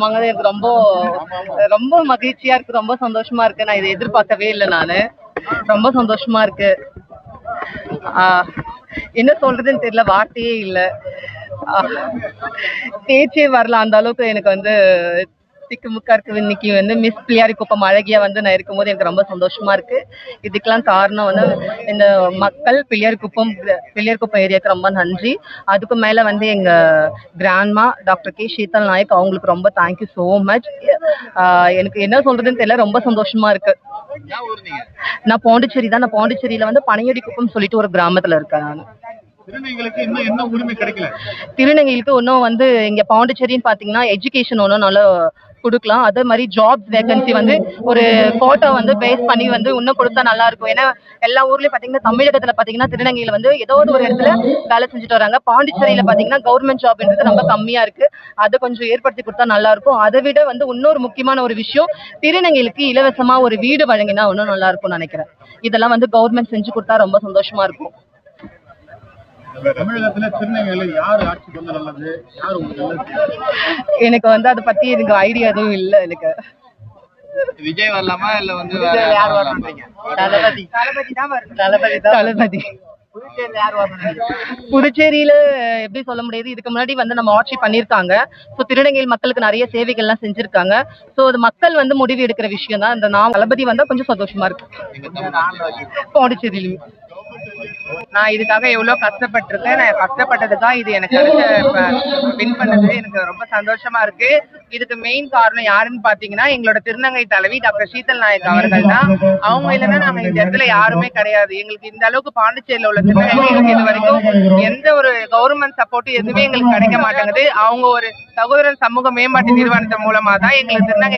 வாங்குறது எனக்கு ரொம்ப ரொம்ப மகிழ்ச்சியா இருக்கு, ரொம்ப சந்தோஷமா இருக்கு. நான் இதை எதிர்பார்க்கவே இல்லை. நானு ரொம்ப சந்தோஷமா இருக்கு. என்ன சொல்றதுன்னு தெரியல, வார்த்தையே இல்ல. பேச்சே வரல, அந்த அளவுக்கு எனக்கு வந்து திக்குமுக்கா இருக்கு. இன்னைக்கு வந்து மிஸ் பிள்ளையாரிக்குப்பம் அழகியா வந்து நான் இருக்கும்போது எனக்கு ரொம்ப சந்தோஷமா இருக்கு. இதுக்கெல்லாம் காரணம் வந்து இந்த மக்கள், பிள்ளையார்குப்பம் ஏரியாவுக்கு ரொம்ப நன்றி. அதுக்கு மேல வந்து எங்க grandma doctor K Sheetal Nayak, அவங்களுக்கு ரொம்ப தேங்க்யூ ஸோ மச். எனக்கு என்ன சொல்றதுன்னு தெரியல, ரொம்ப சந்தோஷமா இருக்கு. நான் பாண்டிச்சேரி தான். நான் பாண்டிச்சேரியில வந்து பனையடி குப்பம் சொல்லிட்டு ஒரு கிராமத்துல இருக்கேன். நான் திருநங்கைகளுக்கு இன்னும் வந்து இங்க பாண்டிச்சேரின்னு பாத்தீங்கன்னா எஜுகேஷன் ஒன்றும் நல்லா கொடுக்கலாம். அதே மாதிரி ஜாப்ஸ் வேகன்சி வந்து ஒரு கோட்டா வந்து பேஸ் பண்ணி வந்து இன்னும் கொடுத்தா நல்லா இருக்கும். ஏன்னா எல்லா ஊர்லயும் பாத்தீங்கன்னா, தமிழகத்துல பாத்தீங்கன்னா திருநங்கையில வந்து ஏதோ ஒரு இடத்துல வேலை செஞ்சுட்டு வராங்க. பாண்டிச்சேரியில பாத்தீங்கன்னா கவர்மெண்ட் ஜாப்ன்றது ரொம்ப கம்மியா இருக்கு. அதை கொஞ்சம் ஏற்படுத்தி கொடுத்தா நல்லா இருக்கும். அதை விட வந்து இன்னொரு முக்கியமான ஒரு விஷயம், திருநங்கைகளுக்கு இலவசமா ஒரு வீடு வழங்கினா இன்னும் நல்லா இருக்கும்னு நினைக்கிறேன். இதெல்லாம் வந்து கவர்மெண்ட் செஞ்சு கொடுத்தா ரொம்ப சந்தோஷமா இருக்கும். எனக்கு வந்து அதை பத்தி எனக்கு ஐடியா எதுவும் இல்ல. எனக்கு விஜய் வரலாமா இல்ல வந்து தளபதி. புதுச்சேரியில எப்படி சொல்ல முடியாது, இதுக்கு முன்னாடி வந்து நம்ம ஆட்சி பண்ணிருக்காங்க. சோ திருநங்கைகள் மக்களுக்கு நிறைய சேவைகள் எல்லாம் செஞ்சிருக்காங்க. சோ அது மக்கள் வந்து முடிவு எடுக்கிற விஷயம் தான். இந்த நான் தளபதி வந்தா கொஞ்சம் சந்தோஷமா இருக்கு. பாண்டிச்சேரியிலும் நான் இதுக்காக எவ்வளவு கஷ்டப்பட்டிருக்கேன். நான் கஷ்டப்பட்டதுதான் இது எனக்கு வின் பண்ணது. எனக்கு ரொம்ப சந்தோஷமா இருக்கு. இதுக்கு மெயின் காரணம் யாருன்னு பாத்தீங்கன்னா, எங்களோட திருநங்கை தலைவி டாக்டர் ஷீதல் நாயக் அவர்கள் தான். அவங்க இல்லைன்னா நாங்க இந்த இடத்துல யாருமே கிடையாது. எங்களுக்கு இந்த அளவுக்கு பாண்டிச்சேரியில உள்ள திருநங்கைகளுக்கு இது வரைக்கும் எந்த ஒரு கவர்மெண்ட் சப்போர்ட் எதுவுமே எங்களுக்கு கிடைக்க மாட்டேங்குது. அவங்க ஒரு சகோதரர் சமூக மேம்பாட்டு நிறுவனத்தின் மூலமா தான் எங்களுக்கு திருநங்கை